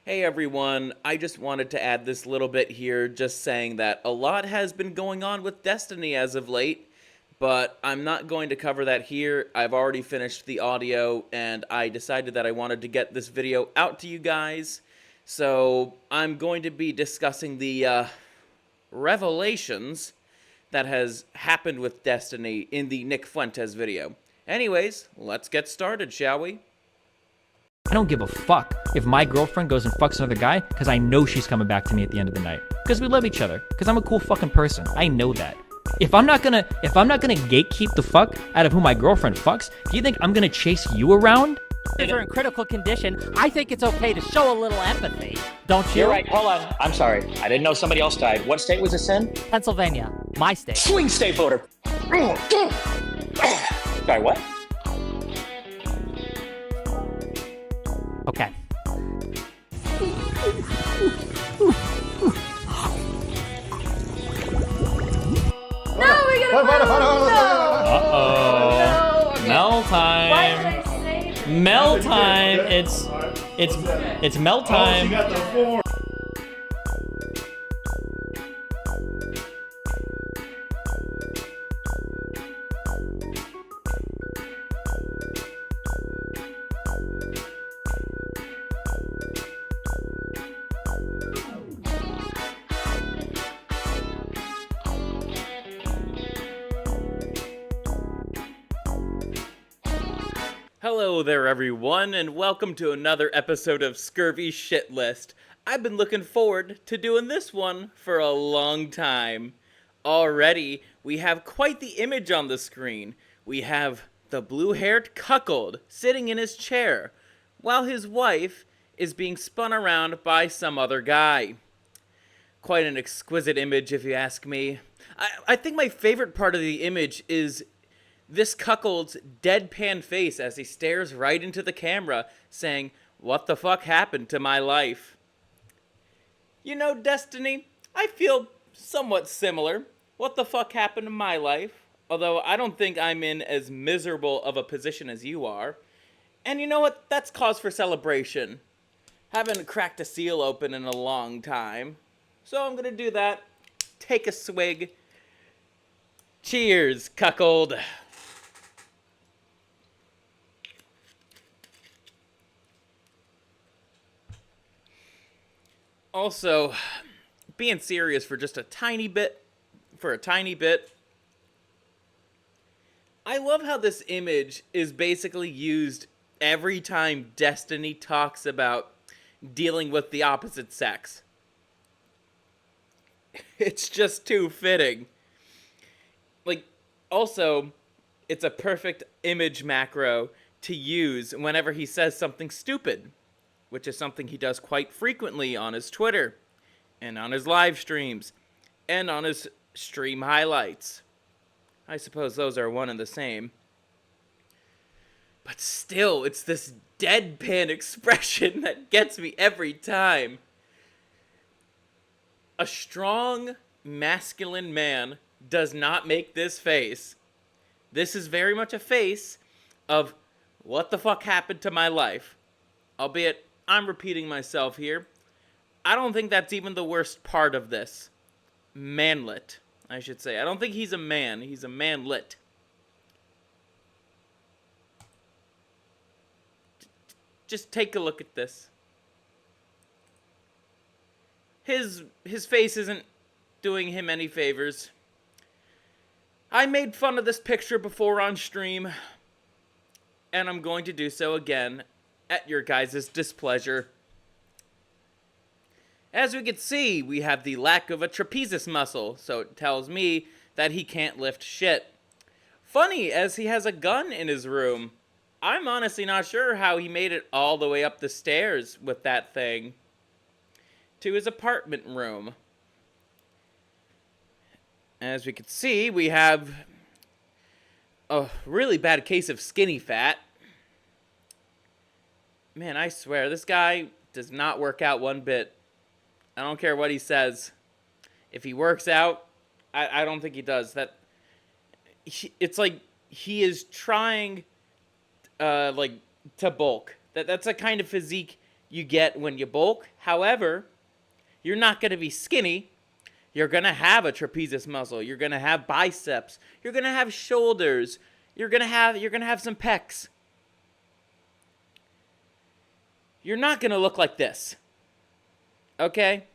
Hey everyone, I just wanted to add this little bit here, just saying that a lot has been going on with Destiny as of late, but I'm not going to cover that here. I've already finished the audio, and I decided that I wanted to get this video out to you guys. So I'm going to be discussing the revelations that has happened with Destiny in the Nick Fuentes video. Anyways, let's get started, shall we? I don't give a fuck if my girlfriend goes and fucks another guy because I know she's coming back to me at the end of the night. Because we love each other. Because I'm a cool fucking person. I know that. If I'm not gonna gatekeep the fuck out of who my girlfriend fucks, do you think I'm gonna chase you around? If you're in critical condition, I think it's okay to show a little empathy. Don't you? You're right. Hold on. I'm sorry. I didn't know somebody else died. What state was this in? Pennsylvania, my state. Swing state voter. Sorry, what? Okay. Uh-oh. Mel time. Why did I say that? Mel time. It's Mel time. Hello there everyone, and welcome to another episode of Scurvy Shit List. I've been looking forward to doing this one for a long time. Already, we have quite the image on the screen. We have the blue-haired cuckold sitting in his chair, while his wife is being spun around by some other guy. Quite an exquisite image, if you ask me. I think my favorite part of the image is this cuckold's deadpan face as he stares right into the camera, saying, "What the fuck happened to my life?" You know, Destiny, I feel somewhat similar. What the fuck happened to my life? Although I don't think I'm in as miserable of a position as you are. And you know what? That's cause for celebration. Haven't cracked a seal open in a long time. So I'm gonna do that. Take a swig. Cheers, cuckold. Also, being serious for just a tiny bit, I love how this image is basically used every time Destiny talks about dealing with the opposite sex. It's just too fitting. Like, also, it's a perfect image macro to use whenever he says something stupid, which is something he does quite frequently on his Twitter, and on his live streams, and on his stream highlights. I suppose those are one and the same. But still, it's this deadpan expression that gets me every time. A strong, masculine man does not make this face. This is very much a face of, what the fuck happened to my life? Albeit, I'm repeating myself here. I don't think that's even the worst part of this. Manlet, I should say. I don't think he's a man. He's a manlet. Just take a look at this. His face isn't doing him any favors. I made fun of this picture before on stream, and I'm going to do so again at your guys' displeasure. As we can see, we have the lack of a trapezius muscle, so it tells me that he can't lift shit. Funny, as he has a gun in his room. I'm honestly not sure how he made it all the way up the stairs with that thing to his apartment room. As we can see, we have a really bad case of skinny fat. Man, I swear, this guy does not work out one bit. I don't care what he says. If he works out, I don't think he does. It's like he is trying, to bulk. That's a kind of physique you get when you bulk. However, you're not going to be skinny. You're going to have a trapezius muscle. You're going to have biceps. You're going to have shoulders. You're going to have some pecs. You're not going to look like this. Okay?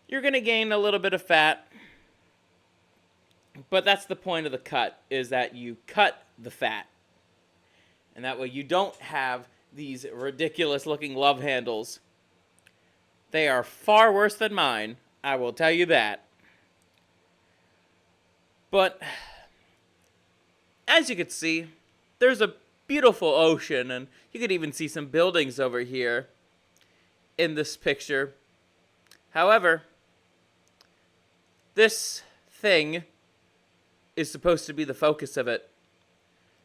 You're going to gain a little bit of fat. But that's the point of the cut, is that you cut the fat. And that way you don't have these ridiculous looking love handles. They are far worse than mine, I will tell you that. But as you can see, there's a beautiful ocean, and you could even see some buildings over here in this picture. However, this thing is supposed to be the focus of it,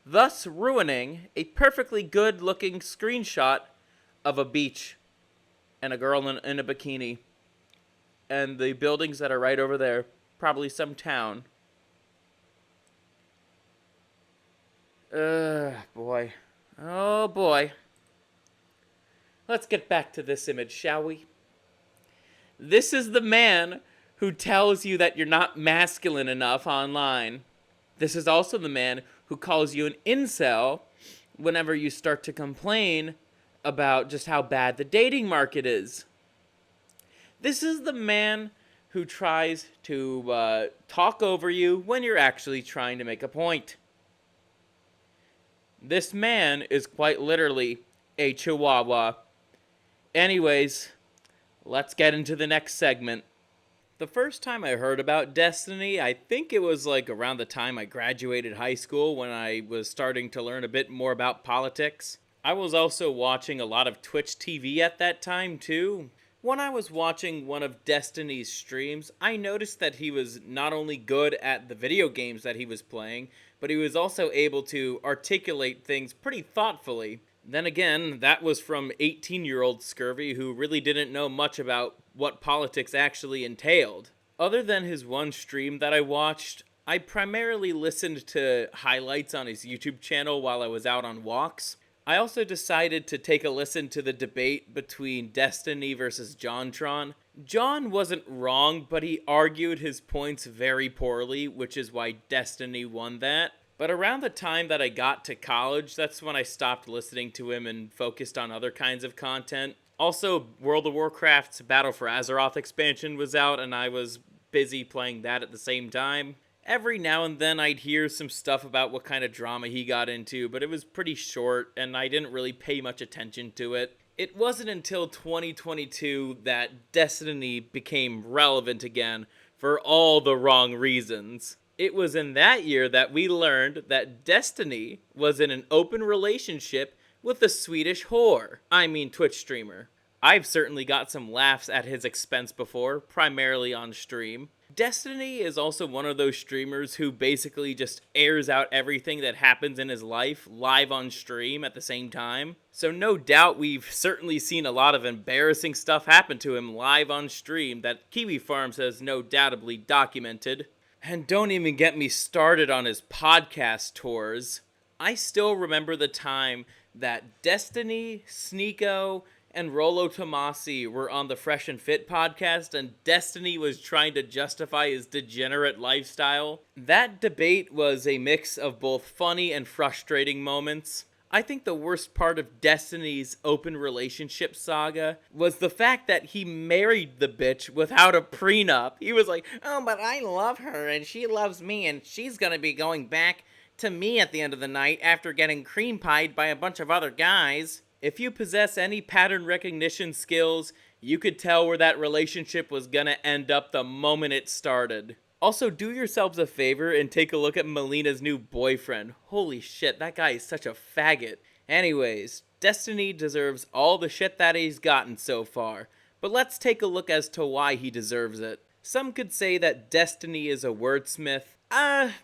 thus ruining a perfectly good-looking screenshot of a beach and a girl in a bikini and the buildings that are right over there, probably some town. Boy. Oh, boy. Let's get back to this image, shall we? This is the man who tells you that you're not masculine enough online. This is also the man who calls you an incel whenever you start to complain about just how bad the dating market is. This is the man who tries to talk over you when you're actually trying to make a point. This man is quite literally a chihuahua. Anyways, let's get into the next segment. The first time I heard about Destiny, I think it was like around the time I graduated high school when I was starting to learn a bit more about politics. I was also watching a lot of Twitch TV at that time too. When I was watching one of Destiny's streams, I noticed that he was not only good at the video games that he was playing, but he was also able to articulate things pretty thoughtfully. Then again, that was from 18-year-old Scurvy, who really didn't know much about what politics actually entailed. Other than his one stream that I watched, I primarily listened to highlights on his YouTube channel while I was out on walks. I also decided to take a listen to the debate between Destiny versus JonTron. John wasn't wrong, but he argued his points very poorly, which is why Destiny won that. But around the time that I got to college, that's when I stopped listening to him and focused on other kinds of content. Also, World of Warcraft's Battle for Azeroth expansion was out, and I was busy playing that at the same time. Every now and then I'd hear some stuff about what kind of drama he got into, but it was pretty short, and I didn't really pay much attention to it. It wasn't until 2022 that Destiny became relevant again for all the wrong reasons. It was in that year that we learned that Destiny was in an open relationship with a Swedish whore. I mean Twitch streamer. I've certainly got some laughs at his expense before, primarily on stream. Destiny is also one of those streamers who basically just airs out everything that happens in his life live on stream at the same time. So no doubt we've certainly seen a lot of embarrassing stuff happen to him live on stream that Kiwi Farms has no doubtably documented. And don't even get me started on his podcast tours. I still remember the time that Destiny, Sneeko, and Rolo Tomasi were on the Fresh and Fit podcast, and Destiny was trying to justify his degenerate lifestyle. That debate was a mix of both funny and frustrating moments. I think the worst part of Destiny's open relationship saga was the fact that he married the bitch without a prenup. He was like, oh, but I love her and she loves me and she's gonna be going back to me at the end of the night after getting cream pied by a bunch of other guys. If you possess any pattern recognition skills, you could tell where that relationship was gonna end up the moment it started. Also, do yourselves a favor and take a look at Melina's new boyfriend. Holy shit, that guy is such a faggot. Anyways, Destiny deserves all the shit that he's gotten so far, but let's take a look as to why he deserves it. Some could say that Destiny is a wordsmith.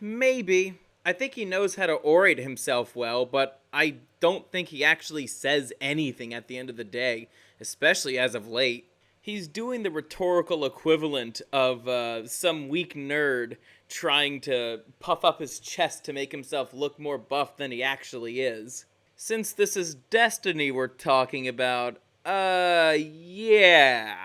Maybe. I think he knows how to orate himself well, but I don't think he actually says anything at the end of the day, especially as of late. He's doing the rhetorical equivalent of some weak nerd trying to puff up his chest to make himself look more buff than he actually is. Since this is Destiny we're talking about, yeah.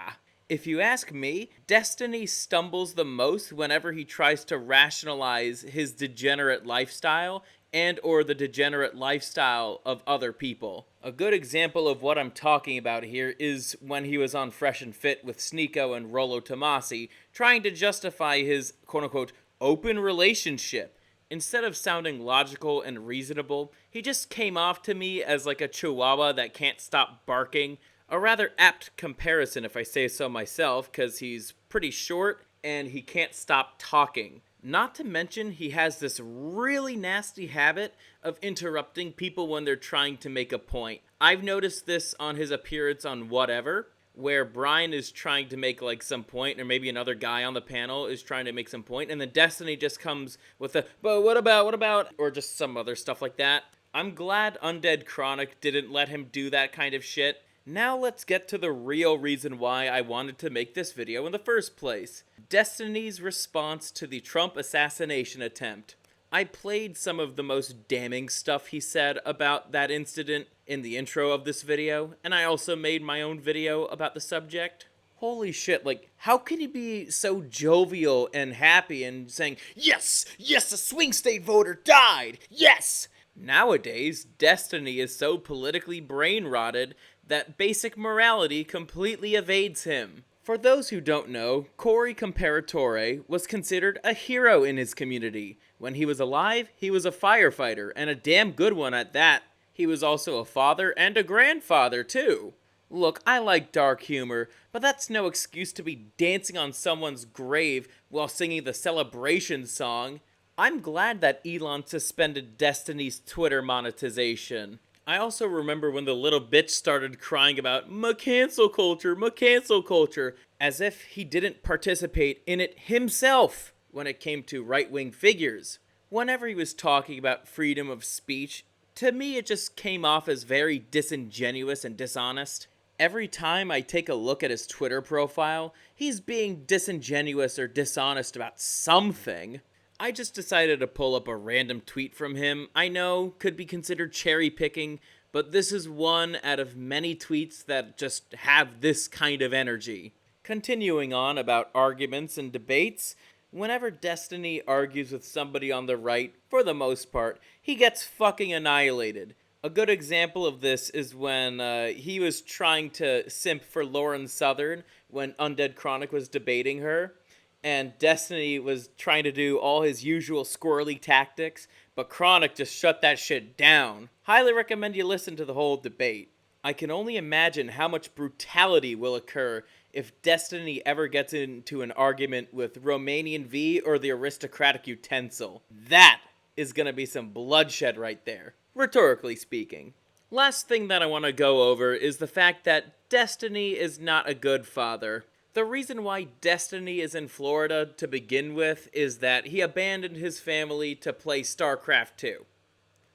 If you ask me, Destiny stumbles the most whenever he tries to rationalize his degenerate lifestyle and or the degenerate lifestyle of other people. A good example of what I'm talking about here is when he was on Fresh and Fit with Sneeko and Rollo Tomasi, trying to justify his quote-unquote open relationship. Instead of sounding logical and reasonable, he just came off to me as like a chihuahua that can't stop barking. A rather apt comparison if I say so myself, because he's pretty short and he can't stop talking. Not to mention he has this really nasty habit of interrupting people when they're trying to make a point. I've noticed this on his appearance on Whatever, where Brian is trying to make like some point, or maybe another guy on the panel is trying to make some point, and then Destiny just comes with a, but what about, or just some other stuff like that. I'm glad Undead Chronic didn't let him do that kind of shit. Now let's get to the real reason why I wanted to make this video in the first place. Destiny's response to the Trump assassination attempt. I played some of the most damning stuff he said about that incident in the intro of this video, and I also made my own video about the subject. Holy shit, like, how can he be so jovial and happy and saying, yes, a swing state voter died, yes! Nowadays, Destiny is so politically brain-rotted that basic morality completely evades him. For those who don't know, Corey Comparatore was considered a hero in his community. When he was alive, he was a firefighter, and a damn good one at that. He was also a father and a grandfather, too. Look, I like dark humor, but that's no excuse to be dancing on someone's grave while singing the celebration song. I'm glad that Elon suspended Destiny's Twitter monetization. I also remember when the little bitch started crying about cancel culture, as if he didn't participate in it himself when it came to right-wing figures. Whenever he was talking about freedom of speech, to me it just came off as very disingenuous and dishonest. Every time I take a look at his Twitter profile, he's being disingenuous or dishonest about something. I just decided to pull up a random tweet from him. I know, could be considered cherry picking, but this is one out of many tweets that just have this kind of energy. Continuing on about arguments and debates, whenever Destiny argues with somebody on the right, for the most part, he gets fucking annihilated. A good example of this is when he was trying to simp for Lauren Southern when Undead Chronic was debating her. And Destiny was trying to do all his usual squirrely tactics, but Chronic just shut that shit down. Highly recommend you listen to the whole debate. I can only imagine how much brutality will occur if Destiny ever gets into an argument with Romanian V or the aristocratic utensil. That is gonna be some bloodshed right there, rhetorically speaking. Last thing that I want to go over is the fact that Destiny is not a good father. The reason why Destiny is in Florida to begin with is that he abandoned his family to play StarCraft 2.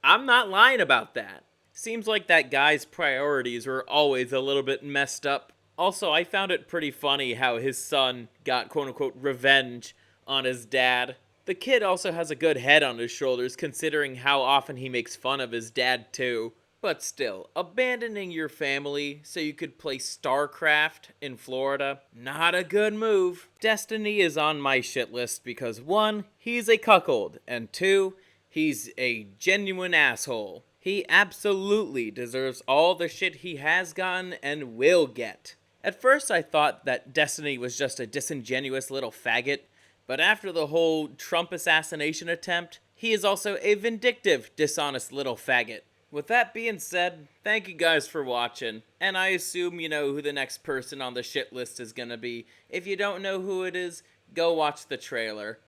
I'm not lying about that. Seems like that guy's priorities were always a little bit messed up. Also, I found it pretty funny how his son got quote-unquote revenge on his dad. The kid also has a good head on his shoulders considering how often he makes fun of his dad too. But still, abandoning your family so you could play StarCraft in Florida, not a good move. Destiny is on my shit list because 1, he's a cuckold, and 2, he's a genuine asshole. He absolutely deserves all the shit he has gotten and will get. At first I thought that Destiny was just a disingenuous little faggot, but after the whole Trump assassination attempt, he is also a vindictive, dishonest little faggot. With that being said, thank you guys for watching, and I assume you know who the next person on the shit list is gonna be. If you don't know who it is, go watch the trailer.